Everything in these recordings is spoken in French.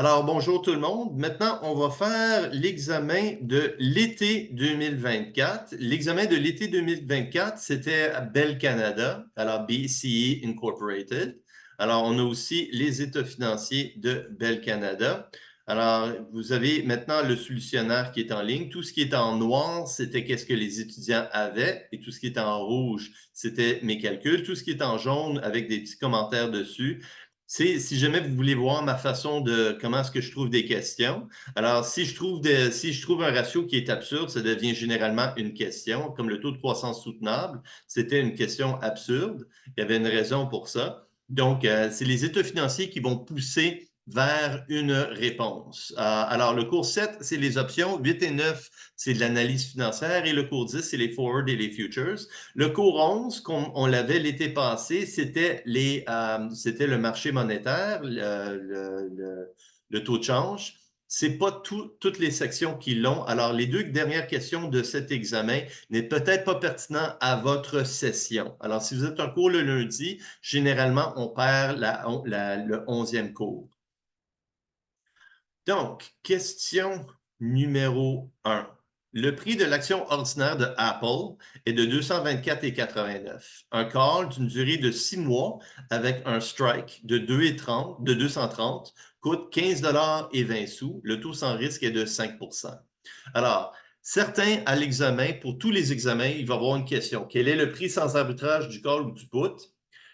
Alors, bonjour tout le monde. Maintenant, on va faire l'examen de l'été 2024. L'examen de l'été 2024, c'était à Bell Canada, alors BCE Incorporated. Alors, on a aussi les états financiers de Bell Canada. Alors, vous avez maintenant le solutionnaire qui est en ligne. Tout ce qui est en noir, c'était qu'est-ce que les étudiants avaient, et tout ce qui est en rouge, c'était mes calculs. Tout ce qui est en jaune, avec des petits commentaires dessus, si jamais vous voulez voir ma façon de comment est-ce que je trouve des questions, alors si je trouve un ratio qui est absurde, ça devient généralement une question, comme le taux de croissance soutenable, c'était une question absurde. Il y avait une raison pour ça. Donc, c'est les états financiers qui vont pousser vers une réponse. Alors, le cours 7, c'est les options. 8 et 9, c'est de l'analyse financière. Et le cours 10, c'est les forward et les futures. Le cours 11, comme on l'avait l'été passé, c'était le marché monétaire, le taux de change. C'est pas toutes les sections qui l'ont. Alors, les deux dernières questions de cet examen n'est peut-être pas pertinent à votre session. Alors, si vous êtes en cours le lundi, généralement, on perd le 11e cours. Donc, question numéro 1. Le prix de l'action ordinaire de Apple est de 224,89. Un call d'une durée de 6 mois avec un strike de 230 coûte 15,20 $. Le taux sans risque est de 5 Alors, certains à l'examen, pour tous les examens, il va y avoir une question. Quel est le prix sans arbitrage du call ou du put?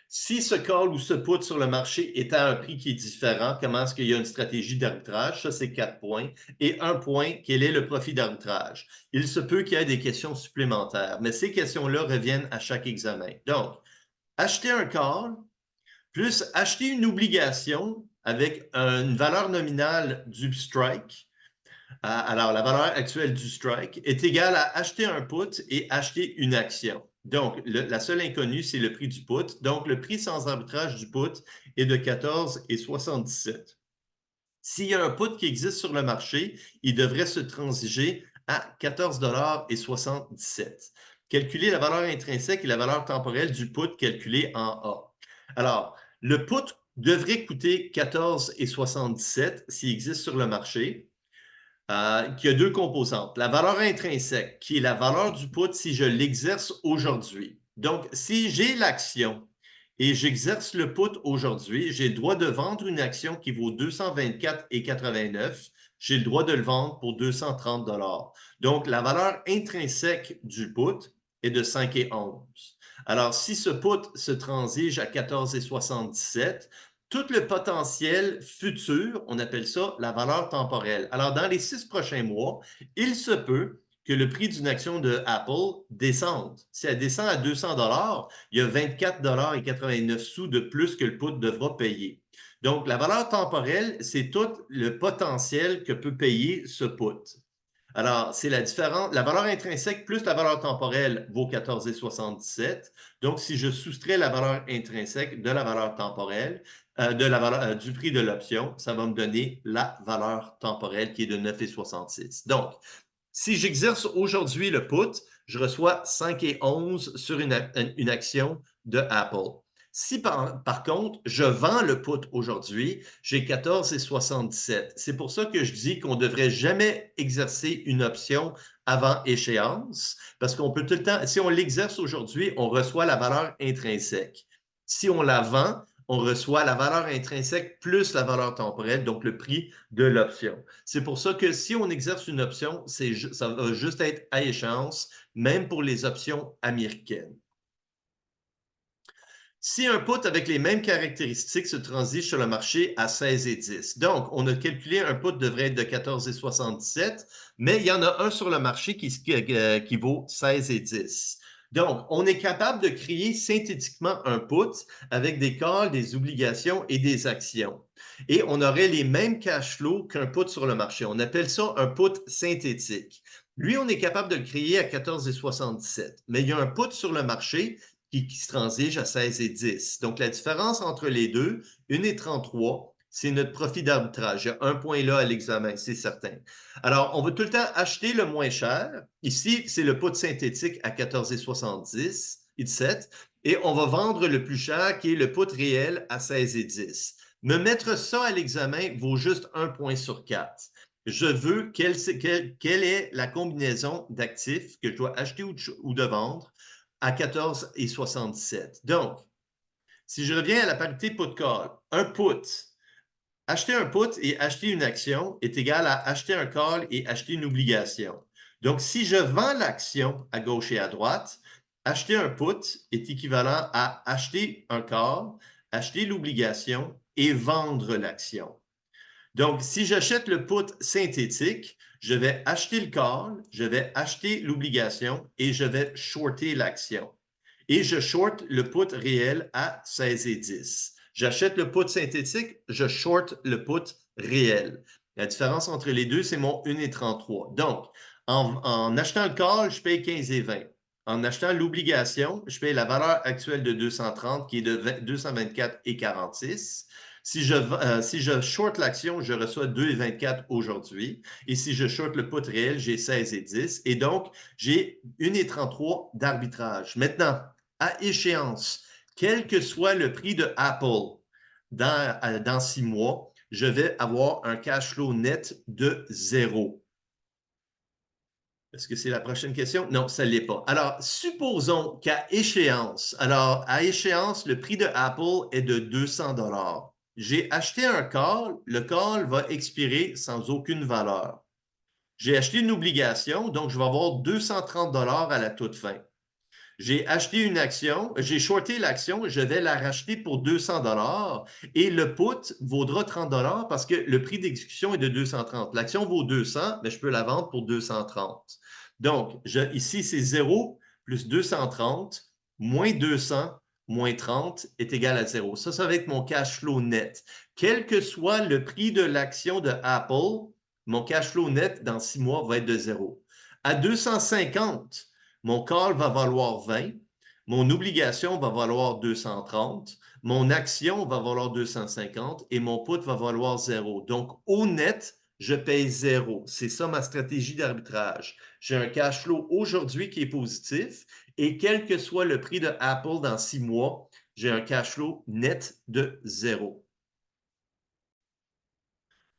Si ce call ou ce put sur le marché est à un prix qui est différent, comment est-ce qu'il y a une stratégie d'arbitrage? Ça, c'est 4 points. Et 1 point, quel est le profit d'arbitrage? Il se peut qu'il y ait des questions supplémentaires, mais ces questions-là reviennent à chaque examen. Donc, acheter un call plus acheter une obligation avec une valeur nominale du strike. Alors, la valeur actuelle du strike est égale à acheter un put et acheter une action. Donc, la seule inconnue, c'est le prix du put. Donc, le prix sans arbitrage du put est de 14,77. S'il y a un put qui existe sur le marché, il devrait se transiger à 14,77 $. Calculer la valeur intrinsèque et la valeur temporelle du put calculé en A. Alors, le put devrait coûter 14,77 $ s'il existe sur le marché. Qui a deux composantes. La valeur intrinsèque, qui est la valeur du put si je l'exerce aujourd'hui. Donc, si j'ai l'action et j'exerce le put aujourd'hui, j'ai le droit de vendre une action qui vaut 224,89. J'ai le droit de le vendre pour 230 $. Donc, la valeur intrinsèque du put est de 5,11. Alors, si ce put se transige à 14,77, tout le potentiel futur, on appelle ça la valeur temporelle. Alors, dans les 6 prochains mois, il se peut que le prix d'une action de Apple descende. Si elle descend à 200 $, il y a 24,89 $ de plus que le put devra payer. Donc, la valeur temporelle, c'est tout le potentiel que peut payer ce put. Alors, c'est la différence. La valeur intrinsèque plus la valeur temporelle vaut 14,77. Donc, si je soustrais la valeur intrinsèque de la valeur temporelle, du prix de l'option, ça va me donner la valeur temporelle qui est de 9,66. Donc, si j'exerce aujourd'hui le put, je reçois 5,11 sur une action de Apple. Si par contre, je vends le put aujourd'hui, j'ai 14,77. C'est pour ça que je dis qu'on ne devrait jamais exercer une option avant échéance, parce qu'on peut tout le temps, si on l'exerce aujourd'hui, on reçoit la valeur intrinsèque. Si on la vend, on reçoit la valeur intrinsèque plus la valeur temporelle, donc le prix de l'option. C'est pour ça que si on exerce une option, ça va juste être à échéance, même pour les options américaines. Si un put avec les mêmes caractéristiques se transige sur le marché à 16,10, donc on a calculé un put devrait être de 14,77, mais il y en a un sur le marché qui vaut 16,10. Donc, on est capable de créer synthétiquement un put avec des calls, des obligations et des actions. Et on aurait les mêmes cash flows qu'un put sur le marché. On appelle ça un put synthétique. Lui, on est capable de le créer à 14,77, mais il y a un put sur le marché qui se transige à 16,10. Donc, la différence entre les deux, 1,33, c'est notre profit d'arbitrage. Il y a un point là à l'examen, c'est certain. Alors, on va tout le temps acheter le moins cher. Ici, c'est le put synthétique à 14,70, et on va vendre le plus cher, qui est le put réel à 16,10. Me mettre ça à l'examen vaut juste 1 point sur 4. Je veux quelle est la combinaison d'actifs que je dois acheter ou de vendre à 14,77. Donc, si je reviens à la parité put-call, un put, acheter un put et acheter une action est égal à acheter un call et acheter une obligation. Donc, si je vends l'action à gauche et à droite, acheter un put est équivalent à acheter un call, acheter l'obligation et vendre l'action. Donc, si j'achète le put synthétique, je vais acheter le call, je vais acheter l'obligation et je vais shorter l'action. Et je short le put réel à 16,10. J'achète le put synthétique, je short le put réel. La différence entre les deux, c'est mon 1,33. Donc, en achetant le call, je paye 15,20. En achetant l'obligation, je paye la valeur actuelle de 230 qui est de 224,46. Si je short l'action, je reçois 2,24 aujourd'hui. Et si je short le put réel, j'ai 16,10. Et donc, j'ai 1,33 d'arbitrage. Maintenant, à échéance, quel que soit le prix de Apple dans 6 mois, je vais avoir un cash flow net de 0. Est-ce que c'est la prochaine question? Non, ça ne l'est pas. Alors, supposons qu'à échéance, le prix de Apple est de 200 $. J'ai acheté un call, le call va expirer sans aucune valeur. J'ai acheté une obligation, donc je vais avoir 230 $ à la toute fin. J'ai acheté une action, j'ai shorté l'action, je vais la racheter pour 200 $ et le put vaudra 30 $ parce que le prix d'exécution est de 230. L'action vaut 200, mais je peux la vendre pour 230. Donc, ici, c'est 0 plus 230 moins 200 moins 30 est égal à 0. Ça va être mon cash flow net. Quel que soit le prix de l'action de Apple, mon cash flow net dans 6 mois va être de 0. À 250, mon call va valoir 20, mon obligation va valoir 230, mon action va valoir 250 et mon put va valoir 0. Donc, au net, je paye 0. C'est ça ma stratégie d'arbitrage. J'ai un cash flow aujourd'hui qui est positif et quel que soit le prix de Apple dans 6 mois, j'ai un cash flow net de 0.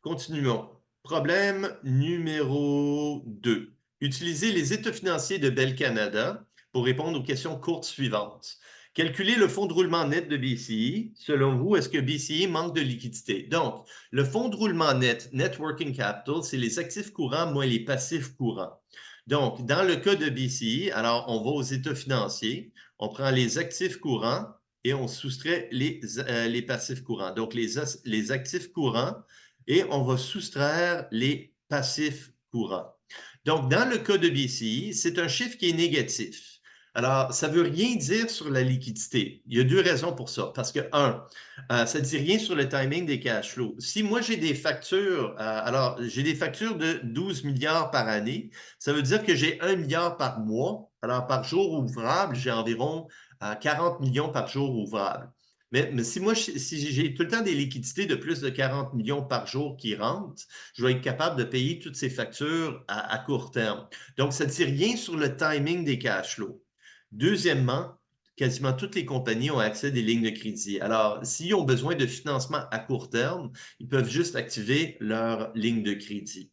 Continuons. Problème numéro 2. Utilisez les états financiers de Bell Canada pour répondre aux questions courtes suivantes. Calculez le fonds de roulement net de BCE. Selon vous, est-ce que BCE manque de liquidité? Donc, le fonds de roulement net, Net Working Capital, c'est les actifs courants moins les passifs courants. Donc, dans le cas de BCE, alors on va aux états financiers, on prend les actifs courants et on soustrait les passifs courants. Donc, les actifs courants, et on va soustraire les passifs courants. Donc, dans le cas de BCE, c'est un chiffre qui est négatif. Alors, ça ne veut rien dire sur la liquidité. Il y a 2 raisons pour ça. Parce que, ça ne dit rien sur le timing des cash flows. Si moi, j'ai des factures, j'ai des factures de 12 milliards par année, ça veut dire que j'ai 1 milliard par mois. Alors, par jour ouvrable, j'ai environ 40 millions par jour ouvrable. Mais si j'ai tout le temps des liquidités de plus de 40 millions par jour qui rentrent, je vais être capable de payer toutes ces factures à court terme. Donc, ça ne dit rien sur le timing des cash flows. Deuxièmement, quasiment toutes les compagnies ont accès à des lignes de crédit. Alors, s'ils ont besoin de financement à court terme, ils peuvent juste activer leur ligne de crédit.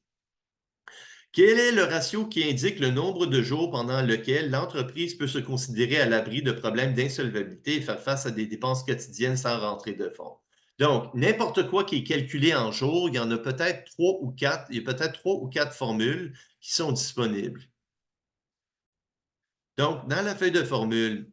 Quel est le ratio qui indique le nombre de jours pendant lequel l'entreprise peut se considérer à l'abri de problèmes d'insolvabilité et faire face à des dépenses quotidiennes sans rentrée de fonds? Donc, n'importe quoi qui est calculé en jours, il y en a peut-être 3 ou 4, il y a peut-être 3 ou 4 formules qui sont disponibles. Donc, dans la feuille de formule,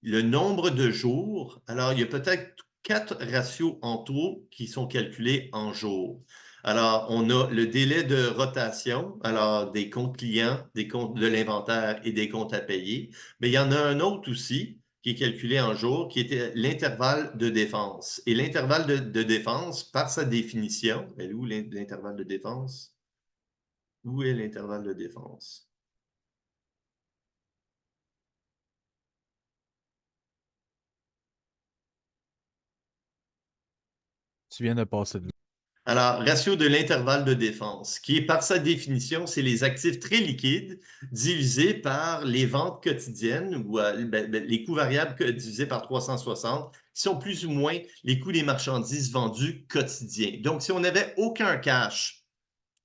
le nombre de jours, alors il y a peut-être 4 ratios en tout qui sont calculés en jours. Alors, on a le délai de rotation, alors des comptes clients, des comptes de l'inventaire et des comptes à payer. Mais il y en a un autre aussi qui est calculé en jours, qui était l'intervalle de défense. Et l'intervalle de défense, par sa définition, elle est où l'intervalle de défense? Où est l'intervalle de défense? Tu viens de passer de là. Alors, ratio de l'intervalle de défense, qui est par sa définition, c'est les actifs très liquides divisés par les ventes quotidiennes ou les coûts variables divisés par 360, qui sont plus ou moins les coûts des marchandises vendues quotidiens. Donc, si on n'avait aucun cash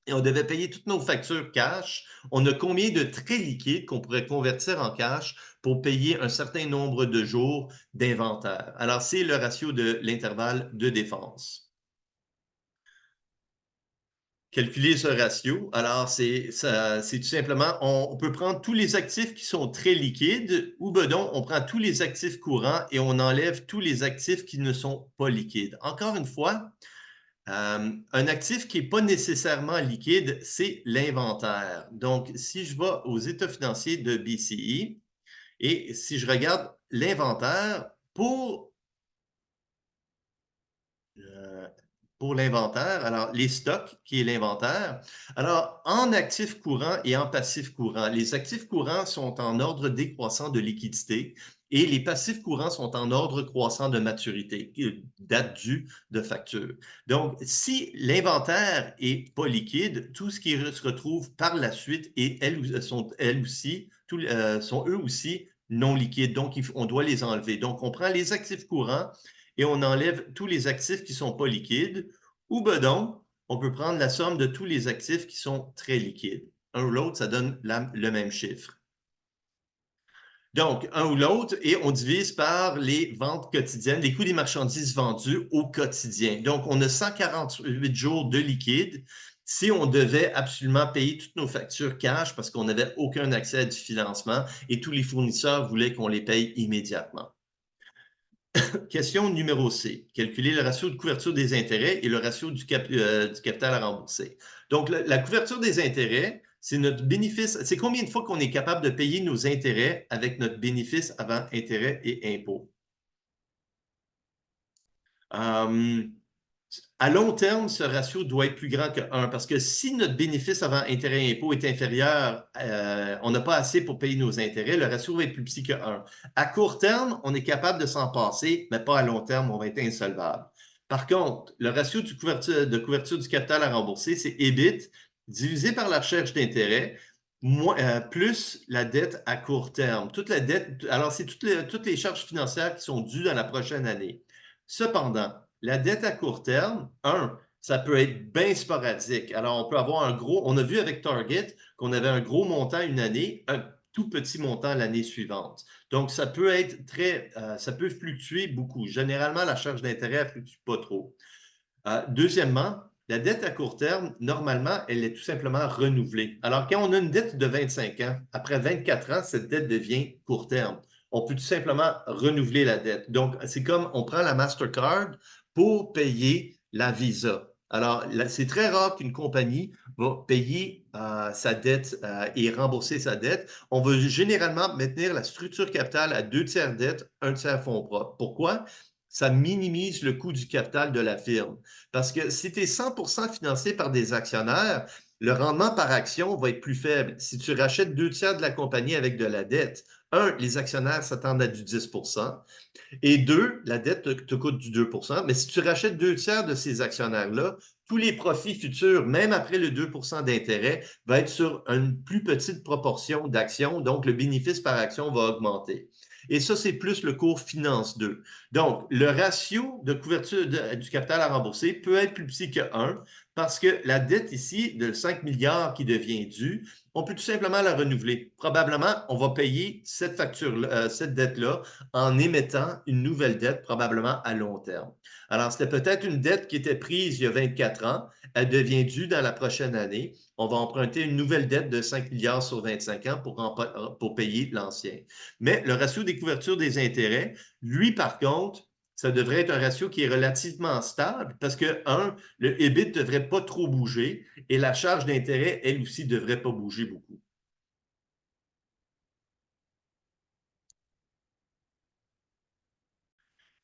et on devait payer toutes nos factures cash, on a combien de très liquides qu'on pourrait convertir en cash pour payer un certain nombre de jours d'inventaire. Alors, c'est le ratio de l'intervalle de défense. Calculer ce ratio, alors c'est tout simplement, on peut prendre tous les actifs qui sont très liquides ou ben non, on prend tous les actifs courants et on enlève tous les actifs qui ne sont pas liquides. Encore une fois, un actif qui n'est pas nécessairement liquide, c'est l'inventaire. Donc, si je vais aux états financiers de BCE et si je regarde l'inventaire euh, pour l'inventaire, alors les stocks, qui est l'inventaire. Alors, en actifs courants et en passifs courants, les actifs courants sont en ordre décroissant de liquidité et les passifs courants sont en ordre croissant de maturité, date due de facture. Donc, si l'inventaire est pas liquide, tout ce qui se retrouve par la suite et sont eux aussi non liquides. Donc, on doit les enlever. Donc, on prend les actifs courants et on enlève tous les actifs qui ne sont pas liquides, ou ben donc, on peut prendre la somme de tous les actifs qui sont très liquides. Un ou l'autre, ça donne le même chiffre. Donc, un ou l'autre, et on divise par les ventes quotidiennes, les coûts des marchandises vendues au quotidien. Donc, on a 148 jours de liquide si on devait absolument payer toutes nos factures cash parce qu'on n'avait aucun accès à du financement et tous les fournisseurs voulaient qu'on les paye immédiatement. Question numéro C. Calculer le ratio de couverture des intérêts et le ratio du capital à rembourser. Donc, la couverture des intérêts, c'est notre bénéfice. C'est combien de fois qu'on est capable de payer nos intérêts avec notre bénéfice avant intérêts et impôts. À long terme, ce ratio doit être plus grand que 1 parce que si notre bénéfice avant intérêt et impôt est inférieur, on n'a pas assez pour payer nos intérêts, le ratio va être plus petit que 1. À court terme, on est capable de s'en passer, mais pas à long terme, on va être insolvable. Par contre, le ratio de couverture du capital à rembourser, c'est EBIT divisé par la recherche d'intérêt plus la dette à court terme. Toute la dette, alors c'est toutes les charges financières qui sont dues dans la prochaine année. Cependant, la dette à court terme, ça peut être bien sporadique. Alors, on peut avoir on a vu avec Target qu'on avait un gros montant une année, un tout petit montant l'année suivante. Donc, ça peut être ça peut fluctuer beaucoup. Généralement, la charge d'intérêt ne fluctue pas trop. Deuxièmement, la dette à court terme, normalement, elle est tout simplement renouvelée. Alors, quand on a une dette de 25 ans, après 24 ans, cette dette devient court terme. On peut tout simplement renouveler la dette. Donc, c'est comme on prend la Mastercard pour payer la Visa. Alors, c'est très rare qu'une compagnie va payer sa dette et rembourser sa dette. On veut généralement maintenir la structure capitale à 2/3 dette, 1/3 fonds propres. Pourquoi? Ça minimise le coût du capital de la firme. Parce que si tu es 100% financé par des actionnaires, le rendement par action va être plus faible. Si tu rachètes 2/3 de la compagnie avec de la dette, les actionnaires s'attendent à du 10%. Et deux, la dette te coûte du 2%. Mais si tu rachètes 2/3 de ces actionnaires-là, tous les profits futurs, même après le 2% d'intérêt, va être sur une plus petite proportion d'actions. Donc, le bénéfice par action va augmenter. Et ça, c'est plus le cours Finance 2. Donc, le ratio de couverture du capital à rembourser peut être plus petit que 1 parce que la dette ici de 5 milliards qui devient due, on peut tout simplement la renouveler. Probablement, on va payer cette dette-là en émettant une nouvelle dette, probablement à long terme. Alors, c'était peut-être une dette qui était prise il y a 24 ans. Elle devient due dans la prochaine année. On va emprunter une nouvelle dette de 5 milliards sur 25 ans pour payer l'ancien. Mais le ratio des couvertures des intérêts, lui, par contre, ça devrait être un ratio qui est relativement stable parce que, le EBIT ne devrait pas trop bouger et la charge d'intérêt, elle aussi, ne devrait pas bouger beaucoup.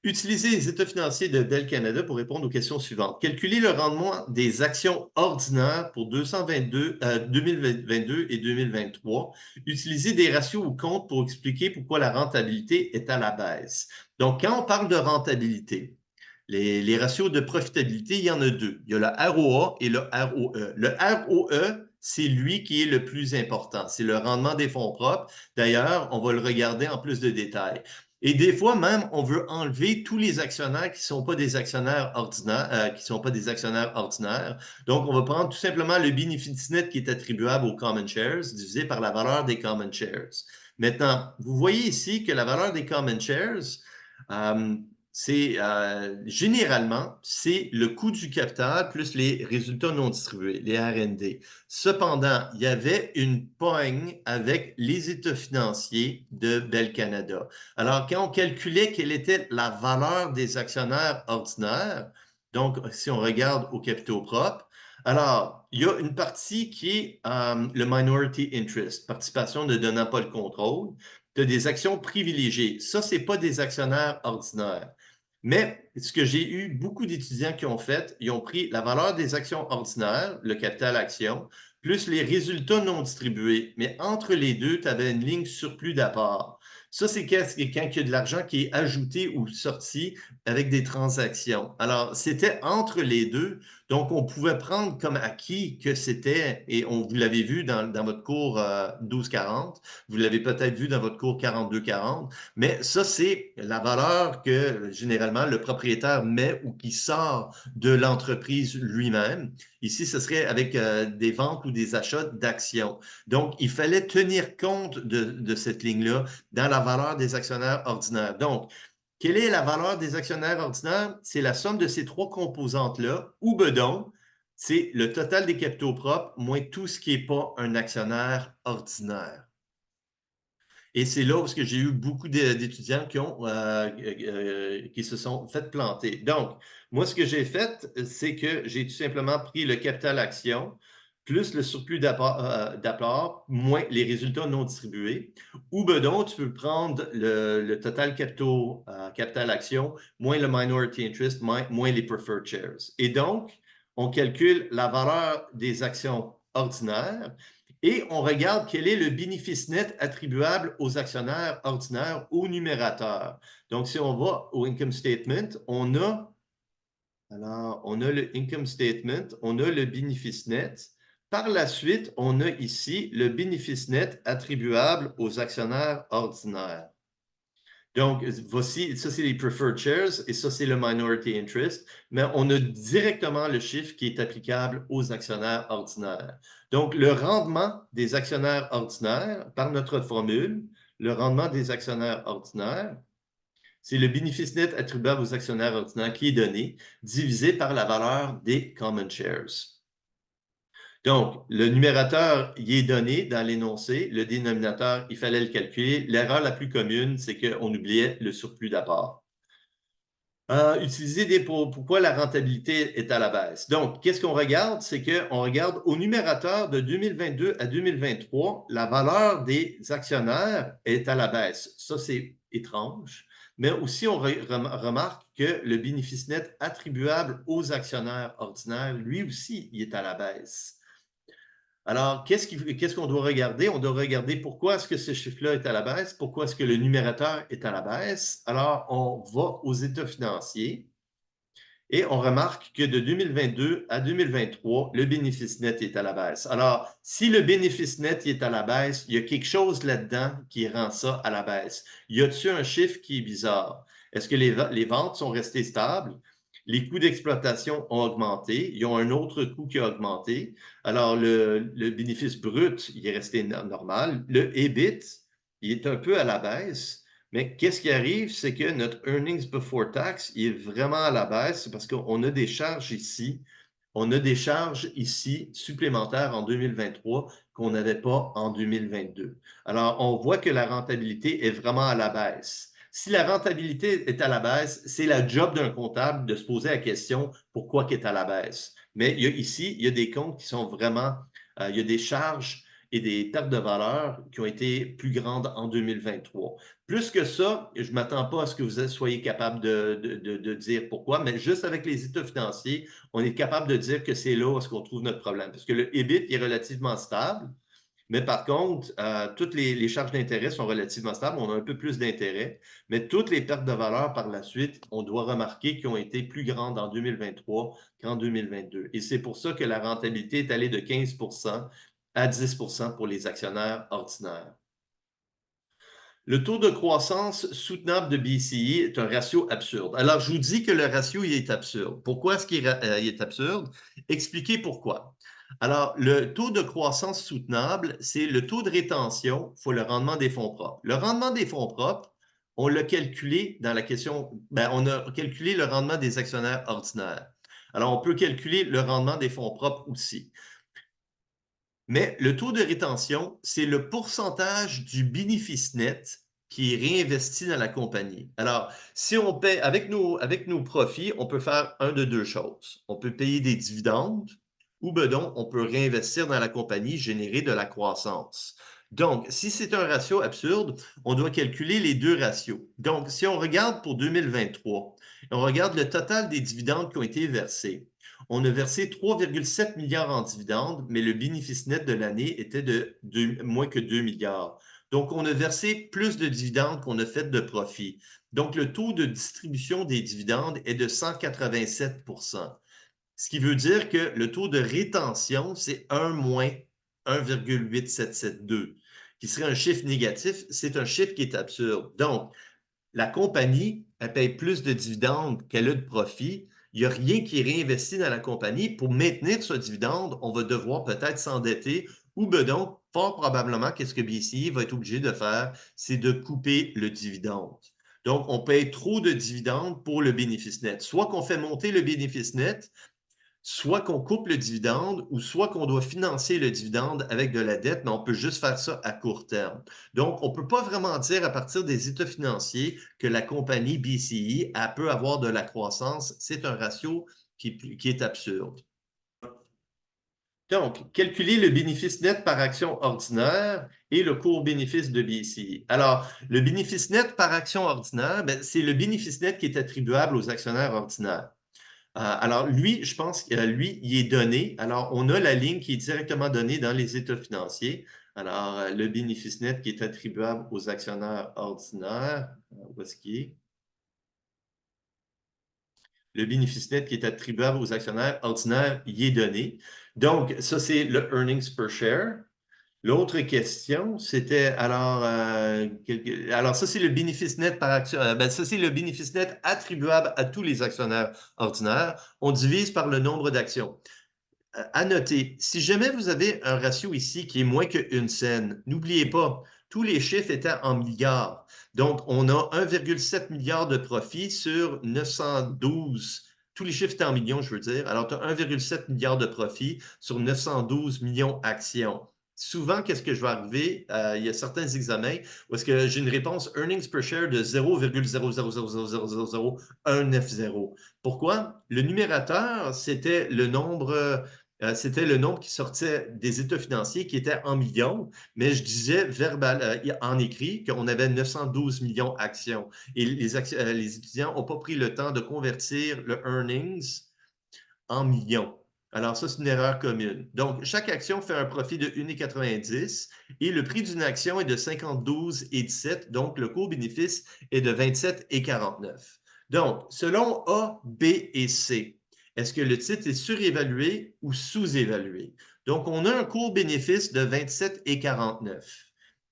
Utilisez les états financiers de Bell Canada pour répondre aux questions suivantes. Calculez le rendement des actions ordinaires pour 2022 et 2023. Utilisez des ratios ou comptes pour expliquer pourquoi la rentabilité est à la baisse. Donc, quand on parle de rentabilité, les ratios de profitabilité, il y en a deux. Il y a le ROA et le ROE. Le ROE, c'est lui qui est le plus important. C'est le rendement des fonds propres. D'ailleurs, on va le regarder en plus de détails. Et des fois même, on veut enlever tous les actionnaires qui ne sont pas des actionnaires ordinaires, Donc, on va prendre tout simplement le bénéfice net qui est attribuable aux common shares divisé par la valeur des common shares. Maintenant, vous voyez ici que la valeur des common shares, généralement, c'est le coût du capital plus les résultats non distribués, les R&D. Cependant, il y avait une pogne avec les états financiers de Bell Canada. Alors, quand on calculait quelle était la valeur des actionnaires ordinaires, donc si on regarde aux capitaux propres, alors, il y a une partie qui est le minority interest, participation ne donnant pas le contrôle. Tu as des actions privilégiées. Ça, ce n'est pas des actionnaires ordinaires. Mais ce que j'ai eu beaucoup d'étudiants qui ont fait, ils ont pris la valeur des actions ordinaires, le capital action, plus les résultats non distribués. Mais entre les deux, tu avais une ligne surplus d'apport. Ça, c'est quand il y a de l'argent qui est ajouté ou sorti avec des transactions. Alors, c'était entre les deux. Donc, on pouvait prendre comme acquis que c'était, et vous l'avez vu dans votre cours 1240, vous l'avez peut-être vu dans votre cours 4240, mais ça, c'est la valeur que généralement le propriétaire met ou qui sort de l'entreprise lui-même. Ici, ce serait avec des ventes ou des achats d'actions. Donc, il fallait tenir compte de cette ligne-là dans la valeur des actionnaires ordinaires. Donc, quelle est la valeur des actionnaires ordinaires? C'est la somme de ces trois composantes-là, ou bedon, c'est le total des capitaux propres moins tout ce qui n'est pas un actionnaire ordinaire. Et c'est là où j'ai eu beaucoup d'étudiants qui se sont fait planter. Donc, moi, ce que j'ai fait, c'est que j'ai tout simplement pris le capital action plus le surplus d'apport, moins les résultats non distribués. Ou bedon, tu peux prendre le total capital action, moins le minority interest, moins les preferred shares. Et donc, on calcule la valeur des actions ordinaires et on regarde quel est le bénéfice net attribuable aux actionnaires ordinaires au numérateur. Donc, si on va au income statement, on a le income statement, on a le bénéfice net. Par la suite, on a ici le bénéfice net attribuable aux actionnaires ordinaires. Donc, voici, ça, c'est les preferred shares et ça, c'est le minority interest. Mais on a directement le chiffre qui est applicable aux actionnaires ordinaires. Donc, le rendement des actionnaires ordinaires, par notre formule, le rendement des actionnaires ordinaires, c'est le bénéfice net attribuable aux actionnaires ordinaires qui est donné, divisé par la valeur des common shares. Donc, le numérateur, il est donné dans l'énoncé. Le dénominateur, il fallait le calculer. L'erreur la plus commune, c'est qu'on oubliait le surplus d'apport. Pourquoi la rentabilité est à la baisse. Donc, qu'est-ce qu'on regarde? C'est qu'on regarde au numérateur de 2022 à 2023, la valeur des actionnaires est à la baisse. Ça, c'est étrange. Mais aussi, on remarque que le bénéfice net attribuable aux actionnaires ordinaires, lui aussi, il est à la baisse. Alors, qu'est-ce qu'on doit regarder? On doit regarder pourquoi est-ce que ce chiffre-là est à la baisse, pourquoi est-ce que le numérateur est à la baisse. Alors, on va aux états financiers et on remarque que de 2022 à 2023, le bénéfice net est à la baisse. Alors, si le bénéfice net est à la baisse, il y a quelque chose là-dedans qui rend ça à la baisse. Y a-t-il un chiffre qui est bizarre? Est-ce que les ventes sont restées stables? Les coûts d'exploitation ont augmenté. Ils ont un autre coût qui a augmenté. Alors, le bénéfice brut, il est resté normal. Le EBIT, il est un peu à la baisse. Mais qu'est-ce qui arrive, c'est que notre earnings before tax, il est vraiment à la baisse parce qu'on a des charges ici. On a des charges ici supplémentaires en 2023 qu'on n'avait pas en 2022. Alors, on voit que la rentabilité est vraiment à la baisse. Si la rentabilité est à la baisse, c'est la job d'un comptable de se poser la question pourquoi qu'elle est à la baisse. Mais ici, il y a des comptes qui sont vraiment, il y a des charges et des pertes de valeur qui ont été plus grandes en 2023. Plus que ça, je ne m'attends pas à ce que vous soyez capable de dire pourquoi, mais juste avec les états financiers, on est capable de dire que c'est là où est-ce qu'on trouve notre problème. Parce que le EBIT est relativement stable, mais par contre, toutes les charges d'intérêt sont relativement stables. On a un peu plus d'intérêt, mais toutes les pertes de valeur par la suite, on doit remarquer qu'elles ont été plus grandes en 2023 qu'en 2022. Et c'est pour ça que la rentabilité est allée de 15 à 10 pour les actionnaires ordinaires. Le taux de croissance soutenable de BCE est un ratio absurde. Alors, je vous dis que le ratio, il est absurde. Pourquoi est-ce qu'il est absurde? Expliquez pourquoi. Alors, le taux de croissance soutenable, c'est le taux de rétention fois le rendement des fonds propres. Le rendement des fonds propres, on l'a calculé dans la question, on a calculé le rendement des actionnaires ordinaires. Alors, on peut calculer le rendement des fonds propres aussi. Mais le taux de rétention, c'est le pourcentage du bénéfice net qui est réinvesti dans la compagnie. Alors, si on paie avec nos profits, on peut faire un de deux choses. On peut payer des dividendes ou bedon, on peut réinvestir dans la compagnie, générer de la croissance. Donc, si c'est un ratio absurde, on doit calculer les deux ratios. Donc, si on regarde pour 2023, on regarde le total des dividendes qui ont été versés. On a versé 3,7 milliards en dividendes, mais le bénéfice net de l'année était de moins que 2 milliards. Donc, on a versé plus de dividendes qu'on a fait de profit. Donc, le taux de distribution des dividendes est de 187 ce qui veut dire que le taux de rétention, c'est 1 moins 1,8772, qui serait un chiffre négatif. C'est un chiffre qui est absurde. Donc, la compagnie, elle paye plus de dividendes qu'elle a de profit. Il n'y a rien qui est réinvesti dans la compagnie. Pour maintenir ce dividende, on va devoir peut-être s'endetter ou donc, fort probablement, qu'est-ce que BCE va être obligé de faire, c'est de couper le dividende. Donc, on paye trop de dividendes pour le bénéfice net. Soit qu'on fait monter le bénéfice net, soit qu'on coupe le dividende ou soit qu'on doit financer le dividende avec de la dette, mais on peut juste faire ça à court terme. Donc, on ne peut pas vraiment dire à partir des états financiers que la compagnie BCE elle peut avoir de la croissance. C'est un ratio qui est absurde. Donc, calculer le bénéfice net par action ordinaire et le court bénéfice de BCE. Alors, le bénéfice net par action ordinaire, c'est le bénéfice net qui est attribuable aux actionnaires ordinaires. Alors, lui, je pense que lui, il est donné. Alors, on a la ligne qui est directement donnée dans les états financiers. Alors, le bénéfice net qui est attribuable aux actionnaires ordinaires, où est-ce qu'il est? Le bénéfice net qui est attribuable aux actionnaires ordinaires, il est donné. Donc, ça, c'est le earnings per share. L'autre question, c'était alors ça c'est le bénéfice net par action. Ça c'est le bénéfice net attribuable à tous les actionnaires ordinaires. On divise par le nombre d'actions. À noter, si jamais vous avez un ratio ici qui est moins qu'une scène, n'oubliez pas, tous les chiffres étaient en milliards. Donc, on a 1,7 milliard de profit sur 912. Tous les chiffres étaient en millions, je veux dire. Alors, tu as 1,7 milliard de profit sur 912 millions d'actions. Souvent, qu'est-ce que je vais arriver? Il y a certains examens où est-ce que j'ai une réponse earnings per share de 0,000000190. Pourquoi? Le numérateur, c'était le nombre qui sortait des états financiers qui était en millions, mais je disais en écrit qu'on avait 912 millions d'actions. Et les étudiants n'ont pas pris le temps de convertir le earnings en millions. Alors ça, c'est une erreur commune. Donc, chaque action fait un profit de 1,90 et le prix d'une action est de 52,17. Donc, le court-bénéfice est de 27,49. Donc, selon A, B et C, est-ce que le titre est surévalué ou sous-évalué? Donc, on a un court-bénéfice de 27,49.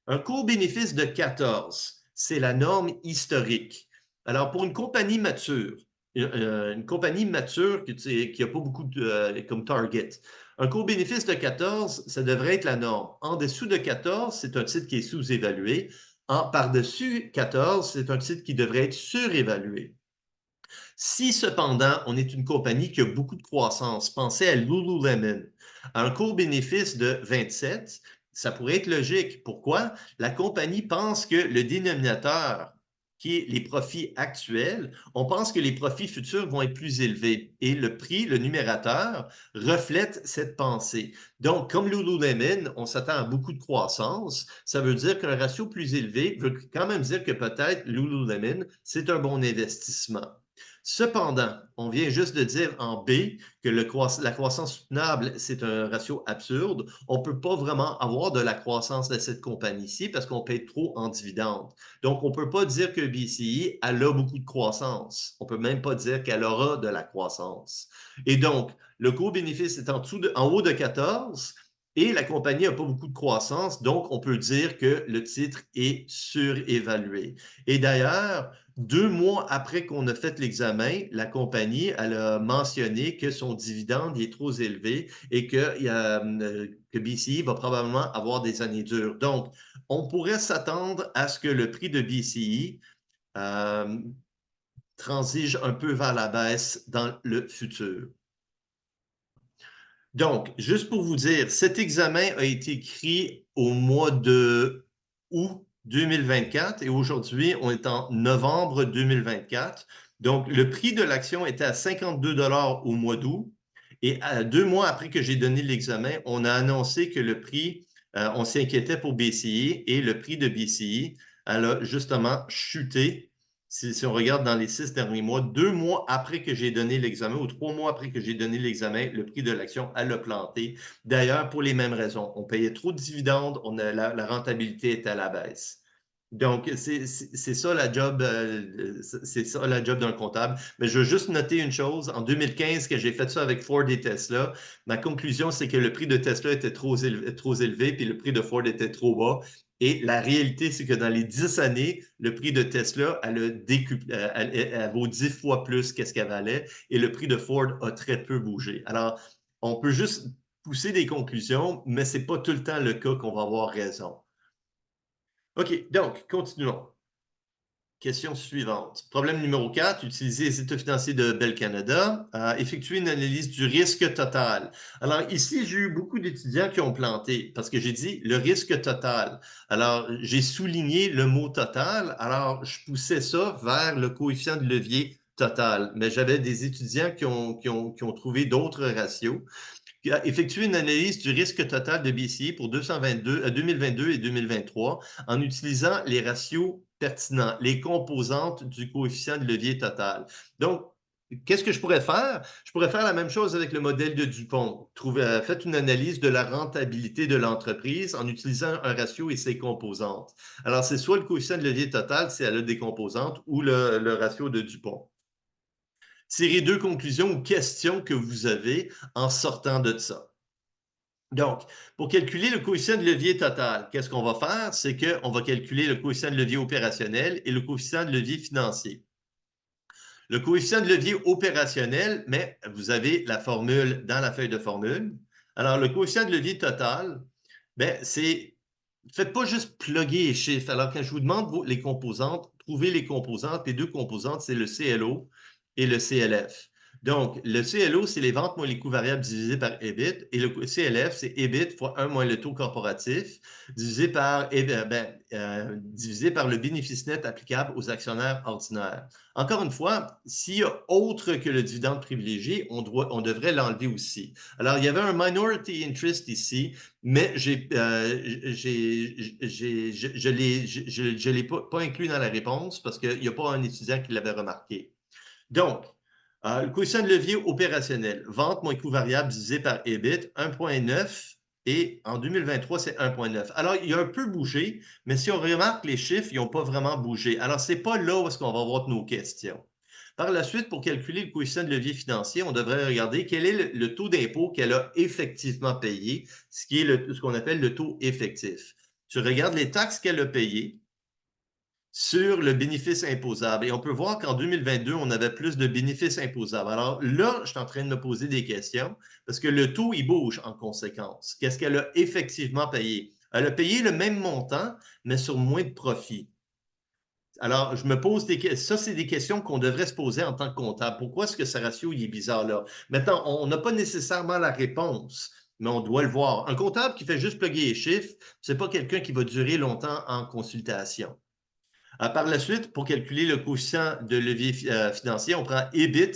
Un court-bénéfice de 14, c'est la norme historique. Alors, pour une compagnie mature, une compagnie mature qui n'a pas beaucoup comme target. Un court-bénéfice de 14, ça devrait être la norme. En dessous de 14, c'est un titre qui est sous-évalué. Par-dessus 14, c'est un titre qui devrait être surévalué. Si cependant, on est une compagnie qui a beaucoup de croissance, pensez à Lululemon, un court-bénéfice de 27, ça pourrait être logique. Pourquoi? La compagnie pense que le dénominateur, qui est les profits actuels, on pense que les profits futurs vont être plus élevés. Et le prix, le numérateur, reflète cette pensée. Donc, comme Lululemon, on s'attend à beaucoup de croissance. Ça veut dire qu'un ratio plus élevé veut quand même dire que peut-être Lululemon, c'est un bon investissement. Cependant, on vient juste de dire en B que la croissance soutenable, c'est un ratio absurde. On ne peut pas vraiment avoir de la croissance de cette compagnie-ci parce qu'on paye trop en dividendes. Donc, on ne peut pas dire que BCE, elle a beaucoup de croissance. On ne peut même pas dire qu'elle aura de la croissance. Et donc, le court-bénéfice est en haut de 14 Et la compagnie n'a pas beaucoup de croissance, donc on peut dire que le titre est surévalué. Et d'ailleurs, 2 mois après qu'on a fait l'examen, la compagnie elle a mentionné que son dividende est trop élevé et que BCE va probablement avoir des années dures. Donc, on pourrait s'attendre à ce que le prix de BCE transige un peu vers la baisse dans le futur. Donc, juste pour vous dire, cet examen a été écrit au mois de août 2024 et aujourd'hui, on est en novembre 2024. Donc, le prix de l'action était à 52 au mois d'août et 2 mois après que j'ai donné l'examen, on a annoncé que le prix, on s'inquiétait pour BCE et le prix de BCE, elle a justement chuté si on regarde dans les 6 derniers mois, 2 mois après que j'ai donné l'examen ou 3 mois après que j'ai donné l'examen, le prix de l'action, elle a planté. D'ailleurs, pour les mêmes raisons. On payait trop de dividendes, la rentabilité était à la baisse. Donc, c'est ça la job, c'est ça la job d'un comptable. Mais je veux juste noter une chose. En 2015, que j'ai fait ça avec Ford et Tesla, ma conclusion, c'est que le prix de Tesla était trop élevé, puis le prix de Ford était trop bas. Et la réalité, c'est que dans les 10 années, le prix de Tesla, elle vaut 10 fois plus qu'est-ce qu'elle valait et le prix de Ford a très peu bougé. Alors, on peut juste pousser des conclusions, mais ce n'est pas tout le temps le cas qu'on va avoir raison. OK, donc, continuons. Question suivante. Problème numéro 4, utiliser les états financiers de Bell Canada, effectuer une analyse du risque total. Alors ici, j'ai eu beaucoup d'étudiants qui ont planté parce que j'ai dit le risque total. Alors, j'ai souligné le mot total. Alors, je poussais ça vers le coefficient de levier total. Mais j'avais des étudiants qui ont trouvé d'autres ratios. Effectuer une analyse du risque total de BCE pour 2022 et 2023 en utilisant les ratios pertinents, les composantes du coefficient de levier total. Donc, qu'est-ce que je pourrais faire? Je pourrais faire la même chose avec le modèle de Dupont. Faites une analyse de la rentabilité de l'entreprise en utilisant un ratio et ses composantes. Alors, c'est soit le coefficient de levier total si elle a des composantes ou le ratio de Dupont. Tirez 2 conclusions ou questions que vous avez en sortant de ça. Donc, pour calculer le coefficient de levier total, qu'est-ce qu'on va faire? C'est qu'on va calculer le coefficient de levier opérationnel et le coefficient de levier financier. Le coefficient de levier opérationnel, mais vous avez la formule dans la feuille de formule. Alors, le coefficient de levier total, ben, c'est faites pas juste plugger les chiffres. Alors, quand je vous demande les composantes, trouvez les composantes. Les 2 composantes, c'est le CLO et le CLF. Donc, le CLO, c'est les ventes moins les coûts variables divisés par EBIT. Et le CLF, c'est EBIT fois 1 moins le taux corporatif divisé divisé par le bénéfice net applicable aux actionnaires ordinaires. Encore une fois, s'il y a autre que le dividende privilégié, on devrait l'enlever aussi. Alors, il y avait un minority interest ici, mais je ne l'ai pas inclus dans la réponse parce qu'il n'y a pas un étudiant qui l'avait remarqué. Donc, le coefficient de levier opérationnel, vente moins coût variable divisé par EBIT, 1,9 et en 2023, c'est 1,9. Alors, il a un peu bougé, mais si on remarque les chiffres, ils n'ont pas vraiment bougé. Alors, ce n'est pas là où est-ce qu'on va avoir nos questions. Par la suite, pour calculer le coefficient de levier financier, on devrait regarder quel est le taux d'impôt qu'elle a effectivement payé, ce qui est ce qu'on appelle le taux effectif. Tu regardes les taxes qu'elle a payées sur le bénéfice imposable. Et on peut voir qu'en 2022, on avait plus de bénéfices imposables. Alors là, je suis en train de me poser des questions parce que le taux, il bouge en conséquence. Qu'est-ce qu'elle a effectivement payé? Elle a payé le même montant, mais sur moins de profit. Alors, je me pose des questions. Ça, c'est des questions qu'on devrait se poser en tant que comptable. Pourquoi est-ce que ce ratio il est bizarre là? Maintenant, on n'a pas nécessairement la réponse, mais on doit le voir. Un comptable qui fait juste plugger les chiffres, ce n'est pas quelqu'un qui va durer longtemps en consultation. Par la suite, pour calculer le coefficient de levier financier, on prend EBIT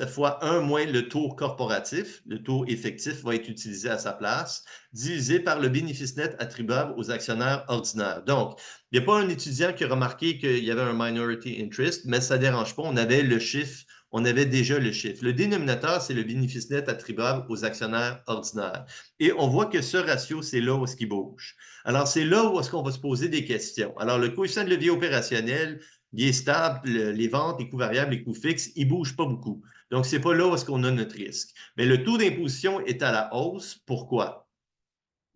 fois 1 moins le taux corporatif, le taux effectif va être utilisé à sa place, divisé par le bénéfice net attribuable aux actionnaires ordinaires. Donc, il n'y a pas un étudiant qui a remarqué qu'il y avait un minority interest, mais ça ne dérange pas, on avait le chiffre, on avait déjà le chiffre. Le dénominateur, c'est le bénéfice net attribuable aux actionnaires ordinaires. Et on voit que ce ratio, c'est là où est-ce qu'il bouge. Alors, c'est là où est-ce qu'on va se poser des questions. Alors, le coefficient de levier opérationnel, il est stable, les ventes, les coûts variables, les coûts fixes, ils ne bougent pas beaucoup. Donc, ce n'est pas là où est-ce qu'on a notre risque. Mais le taux d'imposition est à la hausse. Pourquoi?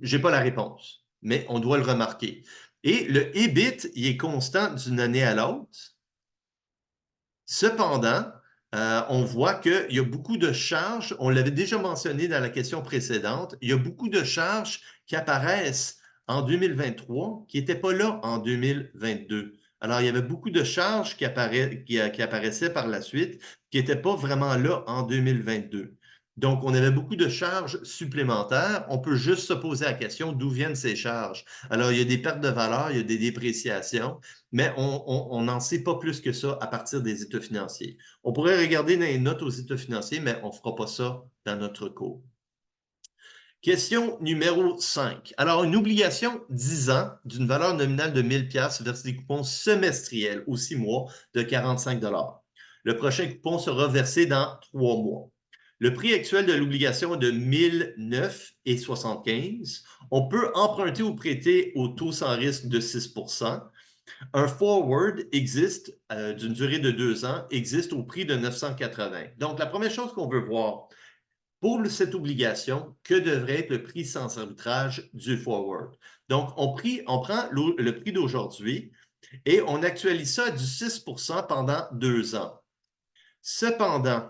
Je n'ai pas la réponse, mais on doit le remarquer. Et le EBIT, il est constant d'une année à l'autre. Cependant, on voit qu'il y a beaucoup de charges, on l'avait déjà mentionné dans la question précédente, il y a beaucoup de charges qui apparaissent en 2023 qui n'étaient pas là en 2022. Alors, il y avait beaucoup de charges qui apparaissaient par la suite qui n'étaient pas vraiment là en 2022. Donc, on avait beaucoup de charges supplémentaires. On peut juste se poser la question d'où viennent ces charges. Alors, il y a des pertes de valeur, il y a des dépréciations, mais on n'en sait pas plus que ça à partir des états financiers. On pourrait regarder dans les notes aux états financiers, mais on ne fera pas ça dans notre cours. Question numéro 5. Alors, une obligation 10 ans d'une valeur nominale de 1000 $ verse des coupons semestriels aux 6 mois de 45 $. Le prochain coupon sera versé dans 3 mois. Le prix actuel de l'obligation est de 1009,75 $. On peut emprunter ou prêter au taux sans risque de 6 %. Un forward existe d'une durée de 2 ans, existe au prix de 980. Donc, la première chose qu'on veut voir, pour cette obligation, que devrait être le prix sans arbitrage du forward? Donc, on prend le prix d'aujourd'hui et on actualise ça à du 6 % pendant 2 ans. Cependant,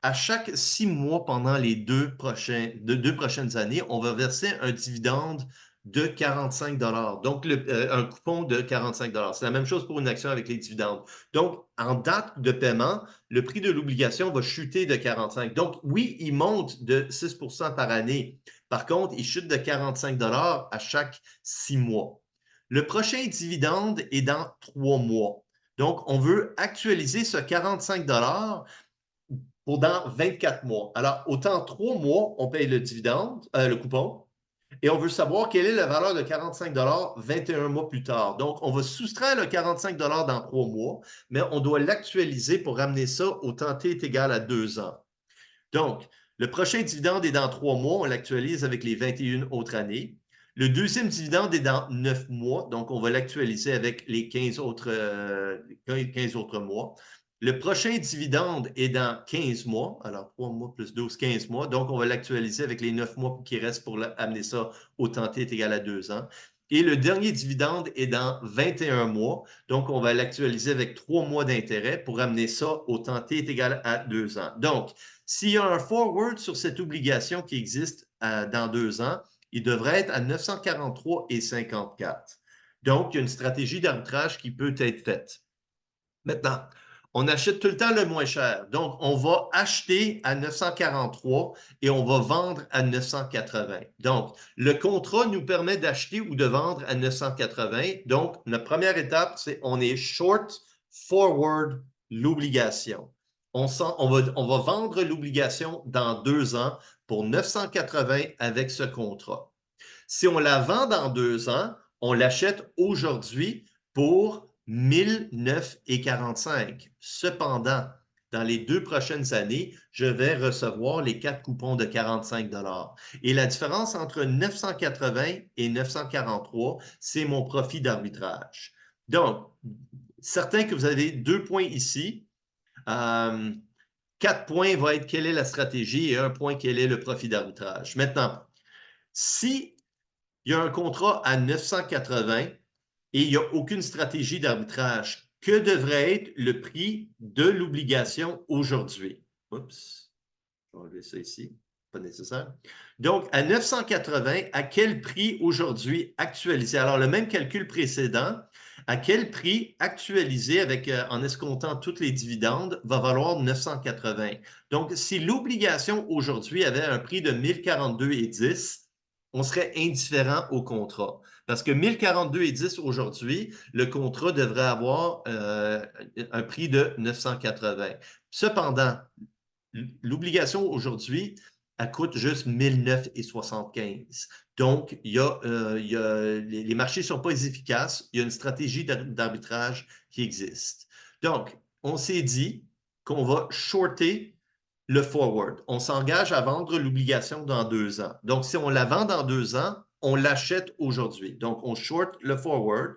à chaque 6 mois pendant les deux prochaines années, on va verser un dividende de 45 $. Donc, un coupon de 45 $. C'est la même chose pour une action avec les dividendes. Donc, en date de paiement, le prix de l'obligation va chuter de 45. Donc, oui, il monte de 6 % par année. Par contre, il chute de 45 $ à chaque 6 mois. Le prochain dividende est dans 3 mois. Donc, on veut actualiser ce 45 $ pour dans 24 mois. Alors, autant 3 mois, on paye le dividende, le coupon, et on veut savoir quelle est la valeur de 45 $ 21 mois plus tard. Donc, on va soustraire le 45 $ dans 3 mois, mais on doit l'actualiser pour ramener ça au temps t est égal à 2 ans. Donc, le prochain dividende est dans 3 mois, on l'actualise avec les 21 autres années. Le deuxième dividende est dans 9 mois, donc on va l'actualiser avec les 15 autres mois. Le prochain dividende est dans 15 mois, alors 3 mois plus 12, 15 mois, donc on va l'actualiser avec les 9 mois qui restent pour amener ça au temps t est égal à 2 ans. Et le dernier dividende est dans 21 mois, donc on va l'actualiser avec 3 mois d'intérêt pour amener ça au temps t est égal à 2 ans. Donc, s'il y a un forward sur cette obligation qui existe dans 2 ans, il devrait être à 943,54. Donc, il y a une stratégie d'arbitrage qui peut être faite. Maintenant, on achète tout le temps le moins cher. Donc, on va acheter à 943 et on va vendre à 980. Donc, le contrat nous permet d'acheter ou de vendre à 980. Donc, notre première étape, c'est on est short forward l'obligation. On va vendre l'obligation dans 2 ans pour 980 avec ce contrat. Si on la vend dans 2 ans, on l'achète aujourd'hui pour 1009,45. Cependant, dans les 2 prochaines années, je vais recevoir les 4 coupons de 45 $. Et la différence entre 980 et 943, c'est mon profit d'arbitrage. Donc, certain que vous avez 2 points ici. 4 points va être quelle est la stratégie et 1 point quel est le profit d'arbitrage. Maintenant, si il y a un contrat à 980 et il n'y a aucune stratégie d'arbitrage, que devrait être le prix de l'obligation aujourd'hui? Oups, je vais enlever ça ici, pas nécessaire. Donc, à 980, à quel prix aujourd'hui actualisé? Alors, le même calcul précédent, à quel prix actualisé en escomptant toutes les dividendes va valoir 980? Donc, si l'obligation aujourd'hui avait un prix de 1042,10, on serait indifférent au contrat. Parce que 1042,10 aujourd'hui, le contrat devrait avoir un prix de 980. Cependant, l'obligation aujourd'hui, elle coûte juste 1009,75. Donc, les marchés ne sont pas efficaces. Il y a une stratégie d'arbitrage qui existe. Donc, on s'est dit qu'on va shorter le forward. On s'engage à vendre l'obligation dans 2 ans. Donc, si on la vend dans 2 ans, on l'achète aujourd'hui. Donc, on short le forward.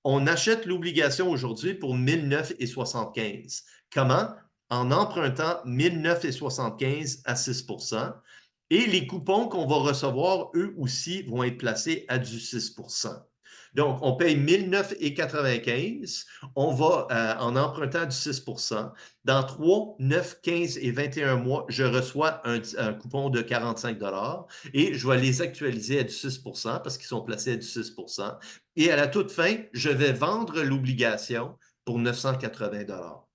On achète l'obligation aujourd'hui pour 1009,75. Comment? En empruntant 1009,75 à 6 %. Et les coupons qu'on va recevoir, eux aussi, vont être placés à du 6%. Donc, on paye 1 995, on va en empruntant du 6%. Dans 3, 9, 15 et 21 mois, je reçois un coupon de 45 et je vais les actualiser à du 6% parce qu'ils sont placés à du 6%. Et à la toute fin, je vais vendre l'obligation pour 980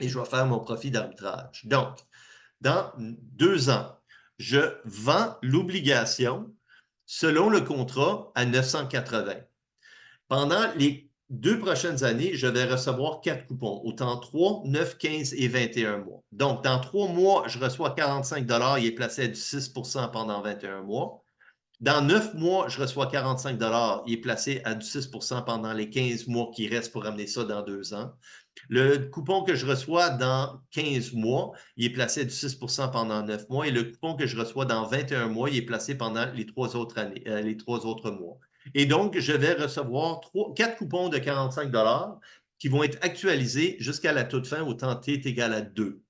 et je vais faire mon profit d'arbitrage. Donc, dans 2 ans, je vends l'obligation selon le contrat à 980. Pendant les 2 prochaines années, je vais recevoir 4 coupons, autant 3, 9, 15 et 21 mois. Donc, dans 3 mois, je reçois 45 il est placé à du 6% pendant 21 mois. Dans 9 mois, je reçois 45 il est placé à du 6% pendant les 15 mois qui restent pour amener ça dans 2 ans. Le coupon que je reçois dans 15 mois, il est placé à du 6% pendant 9 mois et le coupon que je reçois dans 21 mois, il est placé pendant les 3 autres années, les 3 autres mois. Et donc, je vais recevoir 4 coupons de 45 qui vont être actualisés jusqu'à la toute fin au temps T est égal à 2.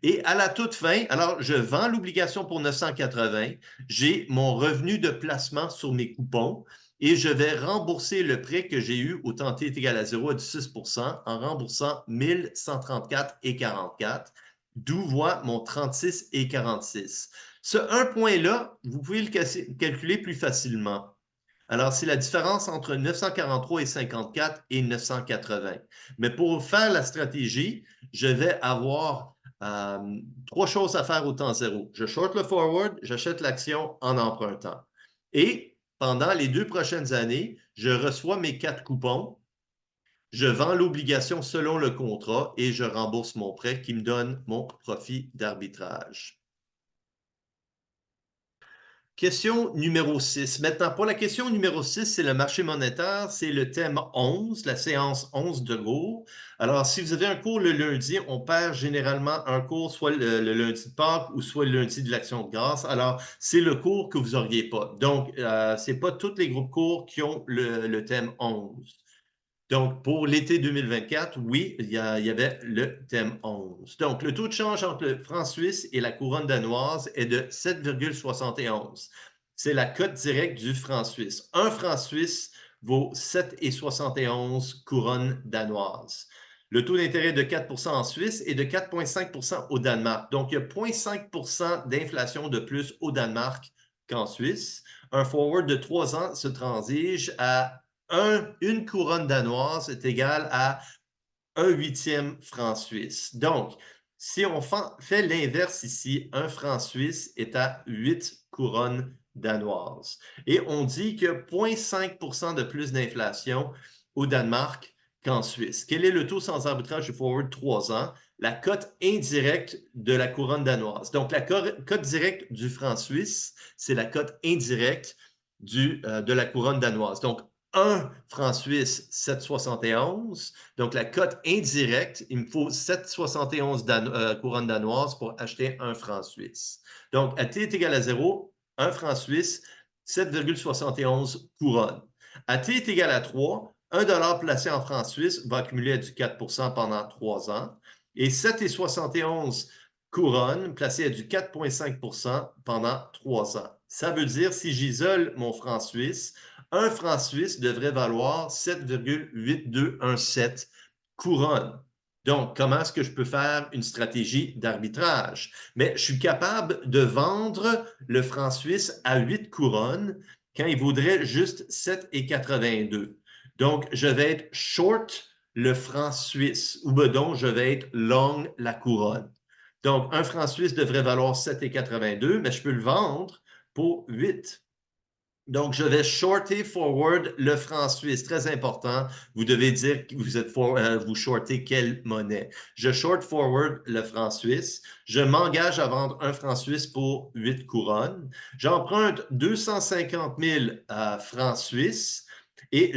Et à la toute fin, alors je vends l'obligation pour 980, j'ai mon revenu de placement sur mes coupons et je vais rembourser le prêt que j'ai eu au temps T est égal à 0 à du 6% en remboursant 1134,44, d'où voit mon 36 et 46. Ce 1 point-là, vous pouvez le calculer plus facilement. Alors, c'est la différence entre 943 et 54 et 980. Mais pour faire la stratégie, je vais avoir 3 choses à faire au temps zéro. Je short le forward, j'achète l'action en empruntant. Et pendant les 2 prochaines années, je reçois mes 4 coupons, je vends l'obligation selon le contrat et je rembourse mon prêt qui me donne mon profit d'arbitrage. Question numéro 6. Maintenant, pour la question numéro 6, c'est le marché monétaire, c'est le thème 11, la séance 11 de cours. Alors, si vous avez un cours le lundi, on perd généralement un cours, soit le lundi de Pâques ou soit le lundi de l'Action de grâce. Alors, c'est le cours que vous n'auriez pas. Donc, ce n'est pas tous les groupes cours qui ont le thème 11. Donc, pour l'été 2024, oui, il y avait le thème 11. Donc, le taux de change entre le franc suisse et la couronne danoise est de 7,71. C'est la cote directe du franc suisse. Un franc suisse vaut 7,71 couronnes danoises. Le taux d'intérêt est de 4 en Suisse et de 4,5 au Danemark. Donc, il y a 0,5 d'inflation de plus au Danemark qu'en Suisse. Un forward de 3 ans se transige à une couronne danoise est égale à 1/8 franc suisse. Donc, si on fait l'inverse ici, un franc suisse est à 8 couronnes danoises. Et on dit que 0,5 de plus d'inflation au Danemark qu'en Suisse. Quel est le taux sans arbitrage du forward 3 ans? La cote indirecte de la couronne danoise. Donc, la cote directe du franc suisse, c'est la cote indirecte de la couronne danoise. Donc, 1 franc suisse, 7,71. Donc, la cote indirecte, il me faut 7,71 couronnes danoises pour acheter 1 franc suisse. Donc, à t est égal à 0, 1 franc suisse, 7,71 couronnes. À t est égal à 3, 1 placé en francs suisse va accumuler à du 4 pendant 3 ans. Et 7,71 couronnes placées à du 4,5 pendant 3 ans. Ça veut dire, si j'isole mon franc suisse, un franc suisse devrait valoir 7,8217 couronnes. Donc, comment est-ce que je peux faire une stratégie d'arbitrage? Mais je suis capable de vendre le franc suisse à 8 couronnes quand il vaudrait juste 7,82. Donc, je vais être short le franc suisse ou donc je vais être long la couronne. Donc, un franc suisse devrait valoir 7,82, mais je peux le vendre pour 8. Donc, je vais shorter forward le franc suisse. Très important. Vous devez dire que vous shortez quelle monnaie. Je short forward le franc suisse. Je m'engage à vendre un franc suisse pour 8 couronnes. J'emprunte 250 000 francs suisses. Et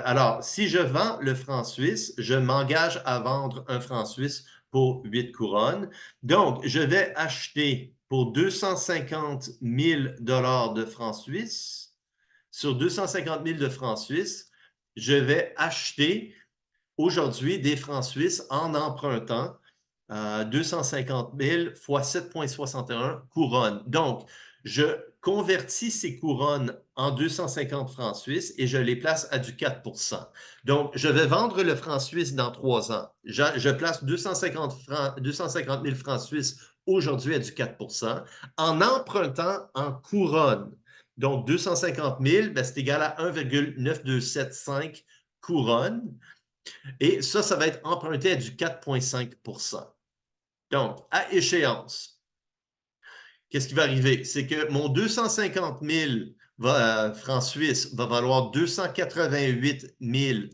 alors, si je vends le franc suisse, je m'engage à vendre un franc suisse pour 8 couronnes. Donc, je vais acheter pour 250 000 de francs suisses. Sur 250 000 de francs suisses, je vais acheter aujourd'hui des francs suisses en empruntant 250 000 fois 7,61 couronnes. Donc, je convertis ces couronnes en 250 francs suisses et je les place à du 4 Donc, je vais vendre le franc suisse dans 3 ans. Je place 250 000 francs suisses aujourd'hui à du 4 en empruntant en couronne. Donc, 250 000, ben, c'est égal à 1,9275 couronnes. Et ça va être emprunté à du 4,5 Donc, à échéance, qu'est-ce qui va arriver? C'est que mon 250 000 francs suisses va valoir 288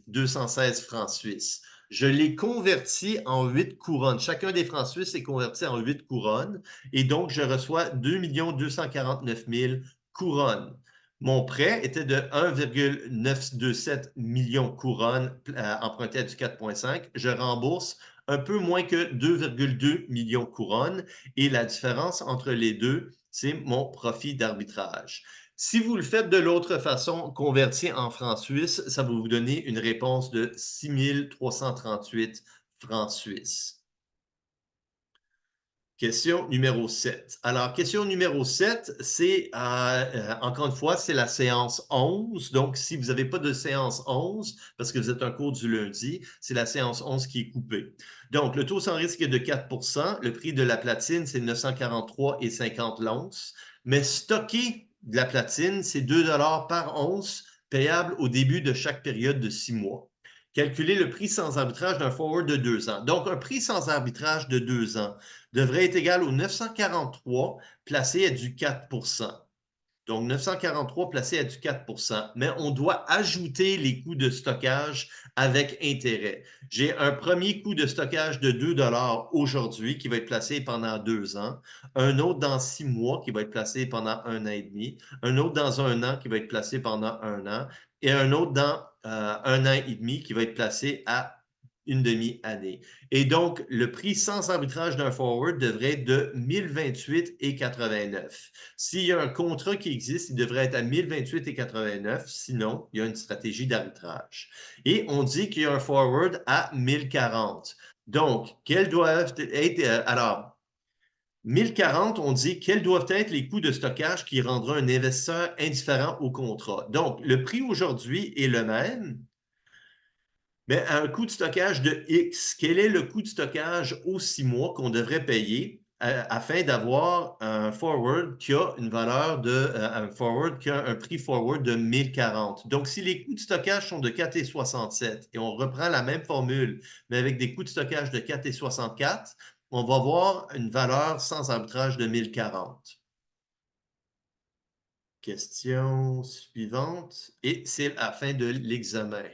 216 francs suisses. Je l'ai converti en 8 couronnes. Chacun des francs suisses est converti en 8 couronnes. Et donc, je reçois 2 249 000 couronnes. Mon prêt était de 1,927 millions de couronnes empruntées à du 4,5. Je rembourse un peu moins que 2,2 millions de couronnes et la différence entre les deux, c'est mon profit d'arbitrage. Si vous le faites de l'autre façon, converti en francs suisses, ça va vous donner une réponse de 6 338 francs suisses. Question numéro 7. Alors, question numéro 7, c'est, encore une fois, c'est la séance 11. Donc, si vous n'avez pas de séance 11, parce que vous êtes un cours du lundi, c'est la séance 11 qui est coupée. Donc, le taux sans risque est de 4 le prix de la platine, c'est 943,50 l'once. Mais stocker de la platine, c'est 2 par once, payable au début de chaque période de 6 mois. Calculer le prix sans arbitrage d'un forward de 2 ans. Donc, un prix sans arbitrage de 2 ans devrait être égal au 943 placé à du 4 Donc, 943 placé à du 4 mais on doit ajouter les coûts de stockage avec intérêt. J'ai un premier coût de stockage de 2 aujourd'hui qui va être placé pendant 2 ans, un autre dans 6 mois qui va être placé pendant 1 an et demi, un autre dans 1 an qui va être placé pendant 1 an et un autre dans 1 an et demi qui va être placé à une demi-année. Et donc, le prix sans arbitrage d'un forward devrait être de 1028,89. S'il y a un contrat qui existe, il devrait être à 1028,89. Sinon, il y a une stratégie d'arbitrage. Et on dit qu'il y a un forward à 1040. Donc, quels doivent être... alors, 1040, on dit quels doivent être les coûts de stockage qui rendront un investisseur indifférent au contrat. Donc, le prix aujourd'hui est le même, mais à un coût de stockage de X, quel est le coût de stockage aux 6 mois qu'on devrait payer afin d'avoir un forward qui a une valeur de un forward qui a un prix forward de 1040. Donc, si les coûts de stockage sont de 4,67 et on reprend la même formule, mais avec des coûts de stockage de 4,64, on va avoir une valeur sans arbitrage de 1040. Question suivante, et c'est la fin de l'examen.